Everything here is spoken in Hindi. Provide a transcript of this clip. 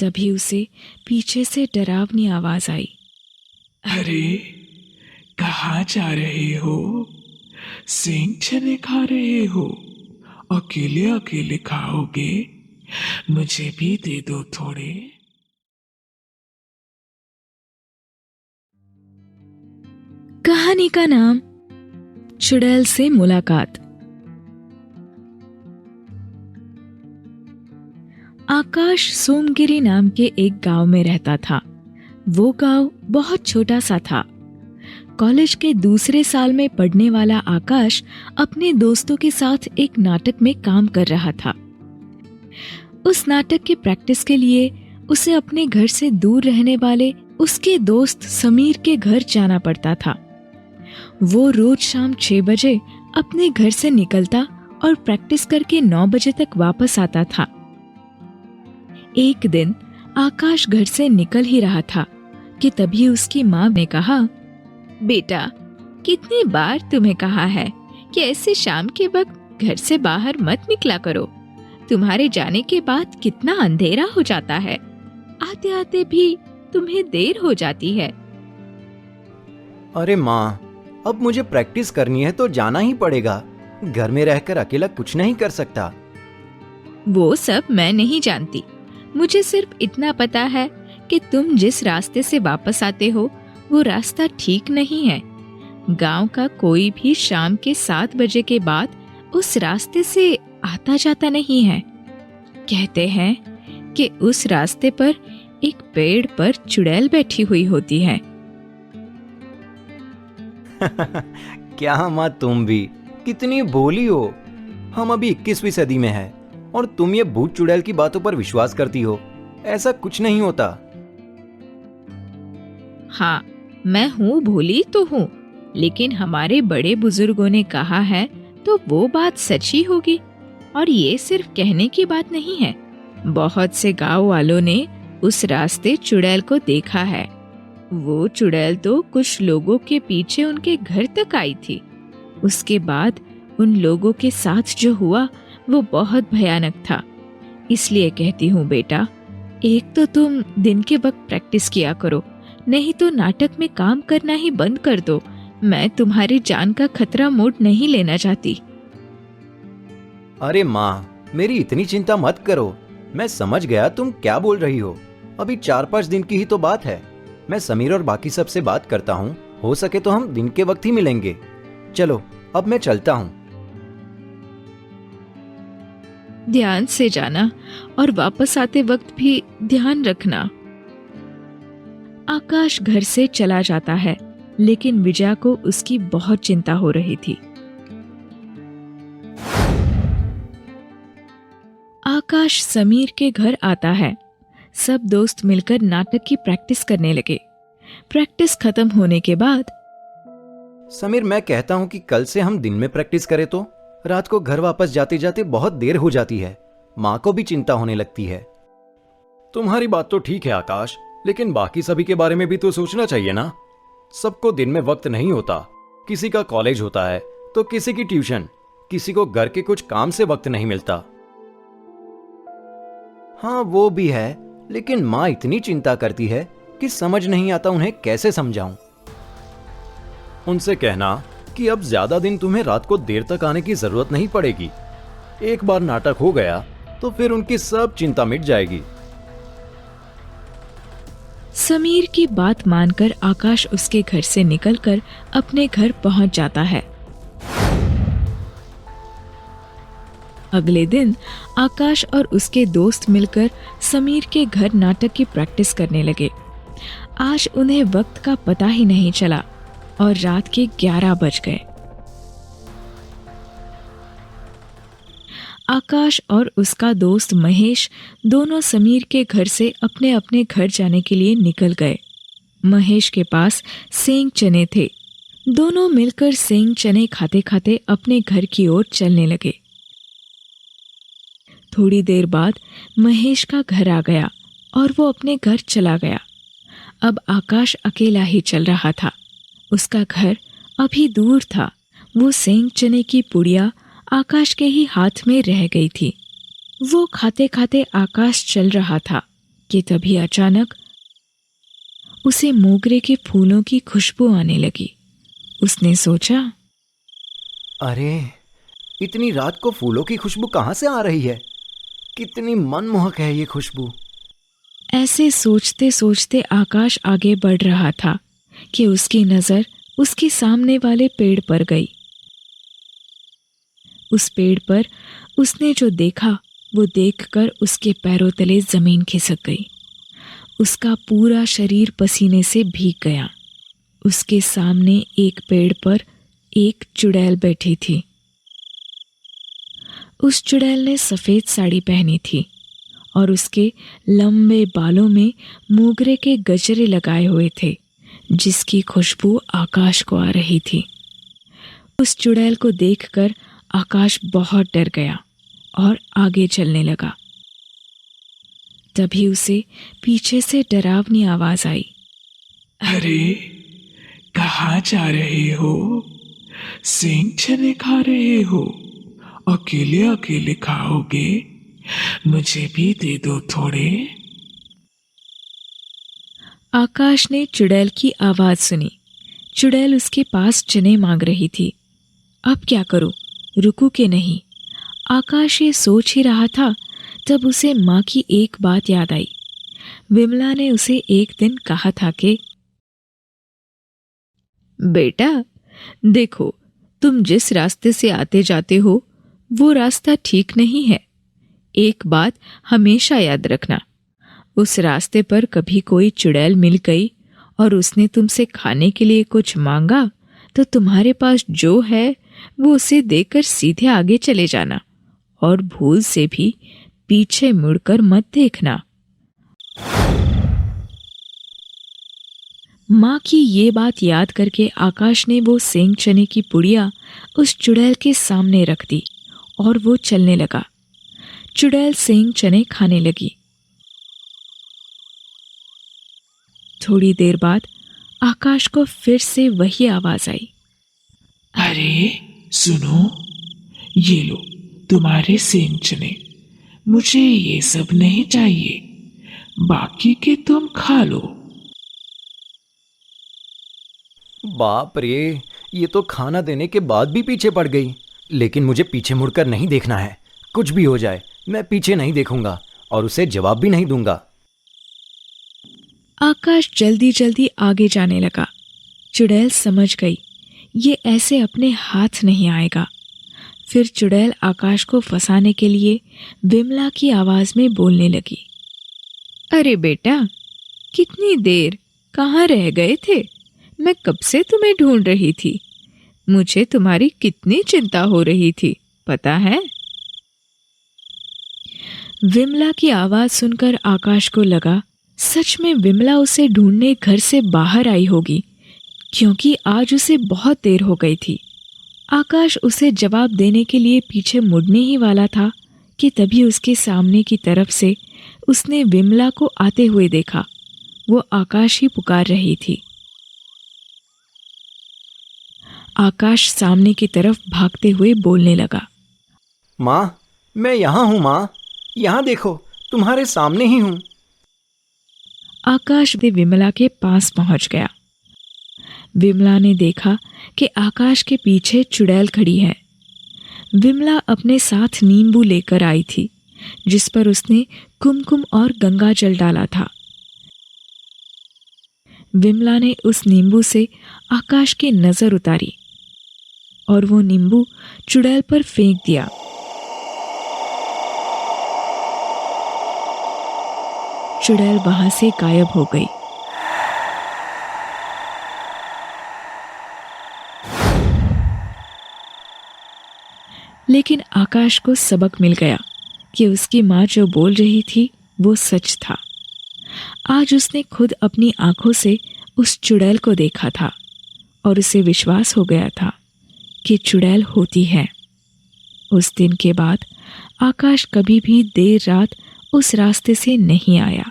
तभी उसे पीछे से डरावनी आवाज आई। अरे, कहाँ जा रहे हो? सेंग चने खा रहे हो? अकेले अकेले खाओगे? मुझे भी दे दो थोड़े। कहानी का नाम चुड़ैल से मुलाकात। आकाश सोमगिरी नाम के एक गांव में रहता था। वो गांव बहुत छोटा सा था। कॉलेज के दूसरे साल में पढ़ने वाला आकाश अपने दोस्तों के साथ एक नाटक में काम कर रहा था। उस नाटक की प्रैक्टिस के लिए उसे अपने घर से दूर रहने वाले उसके दोस्त समीर के घर जाना पड़ता था। वो रोज शाम 6 बजे अपने घर से निकलता और प्रैक्टिस करके 9 बजे तक वापस आता था। एक दिन आकाश घर से निकल ही रहा था कि तभी उसकी माँ ने कहा, बेटा, कितनी बार तुम्हें कहा है कि ऐसे शाम के वक्त घर से बाहर मत निकला करो। तुम्हारे जाने के बाद कितना अंधेरा हो जाता है। आते आते भी तुम्हें देर हो जाती है। अरे माँ, अब मुझे प्रैक्टिस करनी है तो जाना ही पड़ेगा। घर में रहकर अकेला कुछ नहीं कर सकता। वो सब मैं नहीं जानती। मुझे सिर्फ इतना पता है कि तुम जिस रास्ते से वापस आते हो वो रास्ता ठीक नहीं है। गांव का कोई भी शाम के 7 बजे के बाद उस रास्ते से आता जाता नहीं है। कहते हैं कि उस रास्ते पर एक पेड़ पर चुड़ैल बैठी हुई होती है। क्या माँ, तुम भी कितनी भोली हो। हम अभी 21वीं सदी में हैं और तुम ये भूत चुड़ैल की बातों पर विश्वास करती हो। ऐसा कुछ नहीं होता। हाँ, मैं हूँ भोली तो हूँ, लेकिन हमारे बड़े बुजुर्गों ने कहा है तो वो बात सच ही होगी। और ये सिर्फ कहने की बात नहीं है। बहुत से गांव वालों ने उस रास्ते चुड़ैल को देखा है। वो चुड़ैल तो कुछ लोगों के पीछे उनके घर तक आई थी। उसके बाद उन लोगों के साथ जो हुआ वो बहुत भयानक था। इसलिए कहती हूँ बेटा, एक तो तुम दिन के वक्त प्रैक्टिस किया करो, नहीं तो नाटक में काम करना ही बंद कर दो। मैं तुम्हारी जान का खतरा मोड़ नहीं लेना चाहती। अरे माँ, मेरी इतनी चिंता मत करो। मैं समझ गया तुम क्या बोल रही हो। अभी 4-5 दिन की ही तो बात है। मैं समीर और बाकी सब से बात करता हूँ। हो सके तो हम दिन के वक्त ही मिलेंगे। चलो, अब मैं चलता हूँ। ध्यान से जाना और वापस आते वक्त भी ध्यान रखना। आकाश घर से चला जाता है, लेकिन विजया को उसकी बहुत चिंता हो रही थी। आकाश समीर के घर आता है। सब दोस्त मिलकर नाटक की प्रैक्टिस करने लगे। प्रैक्टिस खत्म होने के बाद समीर, मैं कहता हूँ कि कल से हम दिन में प्रैक्टिस करें तो रात को घर वापस जाते जाते बहुत देर हो जाती है। माँ को भी चिंता होने लगती है। तुम्हारी बात तो ठीक है आकाश, लेकिन बाकी सभी के बारे में भी तो सोचना चाहिए ना। सबको दिन में वक्त नहीं होता। किसी का कॉलेज होता है तो किसी की ट्यूशन, किसी को घर के कुछ काम से वक्त नहीं मिलता। हाँ, वो भी है, लेकिन माँ इतनी चिंता करती है कि समझ नहीं आता उन्हें कैसे समझाऊं। उनसे कहना कि अब ज्यादा दिन तुम्हें रात को देर तक आने की जरूरत नहीं पड़ेगी। एक बार नाटक हो गया तो फिर उनकी सब चिंता मिट जाएगी। समीर की बात मानकर आकाश उसके घर से निकलकर अपने घर पहुंच जाता है। अगले दिन आकाश और उसके दोस्त मिलकर समीर के घर नाटक की प्रैक्टिस करने लगे। आज उन्हें वक्त का पता ही नहीं चला और रात के 11 बज गए। आकाश और उसका दोस्त महेश दोनों समीर के घर से अपने अपने घर जाने के लिए निकल गए। महेश के पास सेंग चने थे। दोनों मिलकर सेंग चने खाते खाते अपने घर की ओर चलने लगे। थोड़ी देर बाद महेश का घर आ गया और वो अपने घर चला गया। अब आकाश अकेला ही चल रहा था। उसका घर अभी दूर था। वो सेंग चने की पुड़िया आकाश के ही हाथ में रह गई थी। वो खाते खाते आकाश चल रहा था। कि तभी अचानक उसे मोगरे के फूलों की खुशबू आने लगी। उसने सोचा, अरे, इतनी रात को फूलों की खुशबू कहाँ से आ रही है? कितनी मनमोहक है ये खुशबू। ऐसे सोचते सोचते आकाश आगे बढ़ रहा था कि उसकी नज़र उसके सामने वाले पेड़ पर गई। उस पेड़ पर उसने जो देखा वो देखकर उसके पैरों तले जमीन खिसक गई। उसका पूरा शरीर पसीने से भीग गया। उसके सामने एक पेड़ पर एक चुड़ैल बैठी थी। उस चुड़ैल ने सफ़ेद साड़ी पहनी थी और उसके लंबे बालों में मोगरे के गजरे लगाए हुए थे, जिसकी खुशबू आकाश को आ रही थी। उस चुड़ैल को देखकर आकाश बहुत डर गया और आगे चलने लगा। तभी उसे पीछे से डरावनी आवाज आई। अरे, कहाँ जा रहे हो? सिंह चने खा रहे हो? अकेले अकेले खाओगे? मुझे भी दे दो थोड़े। आकाश ने चुड़ैल की आवाज सुनी। चुड़ैल उसके पास चने मांग रही थी। अब क्या करूं, रुकूं कि नहीं? आकाश ये सोच ही रहा था, तब उसे माँ की एक बात याद आई। विमला ने उसे एक दिन कहा था कि बेटा देखो, तुम जिस रास्ते से आते जाते हो वो रास्ता ठीक नहीं है। एक बात हमेशा याद रखना, उस रास्ते पर कभी कोई चुड़ैल मिल गई और उसने तुमसे खाने के लिए कुछ मांगा तो तुम्हारे पास जो है वो उसे देकर सीधे आगे चले जाना और भूल से भी पीछे मुड़कर मत देखना। माँ की ये बात याद करके आकाश ने वो सेंग चने की पुड़िया उस चुड़ैल के सामने रख दी और वो चलने लगा। चुड़ैल सेंग चने खाने लगी। थोड़ी देर बाद आकाश को फिर से वही आवाज आई। अरे सुनो, ये लो तुम्हारे सेंग चने। मुझे ये सब नहीं चाहिए, बाकी के तुम खा लो। बाप रे, ये तो खाना देने के बाद भी पीछे पड़ गई। लेकिन मुझे पीछे मुड़कर नहीं देखना है। कुछ भी हो जाए मैं पीछे नहीं देखूंगा और उसे जवाब भी नहीं दूंगा। आकाश जल्दी जल्दी आगे जाने लगा। चुड़ैल समझ गई ये ऐसे अपने हाथ नहीं आएगा। फिर चुड़ैल आकाश को फंसाने के लिए विमला की आवाज में बोलने लगी। अरे बेटा, कितनी देर कहाँ रह गए थे? मैं कब से तुम्हें ढूंढ रही थी। मुझे तुम्हारी कितनी चिंता हो रही थी, पता है? विमला की आवाज सुनकर आकाश को लगा सच में विमला उसे ढूंढने घर से बाहर आई होगी, क्योंकि आज उसे बहुत देर हो गई थी। आकाश उसे जवाब देने के लिए पीछे मुड़ने ही वाला था कि तभी उसके सामने की तरफ से उसने विमला को आते हुए देखा। वो आकाश ही पुकार रही थी। आकाश सामने की तरफ भागते हुए बोलने लगा। माँ, मैं यहाँ हूँ माँ, यहाँ देखो, तुम्हारे सामने ही हूँ। आकाश विमला के पास पहुंच गया। विमला ने देखा कि आकाश के पीछे चुड़ैल खड़ी है। विमला अपने साथ नींबू लेकर आई थी, जिस पर उसने कुमकुम और गंगा जल डाला था। विमला ने उस नींबू से आकाश की नजर उतारी और वो नींबू चुड़ैल पर फेंक दिया। चुड़ैल वहां से गायब हो गई। लेकिन आकाश को सबक मिल गया कि उसकी माँ जो बोल रही थी वो सच था। आज उसने खुद अपनी आंखों से उस चुड़ैल को देखा था और उसे विश्वास हो गया था कि चुड़ैल होती है। उस दिन के बाद आकाश कभी भी देर रात उस रास्ते से नहीं आया।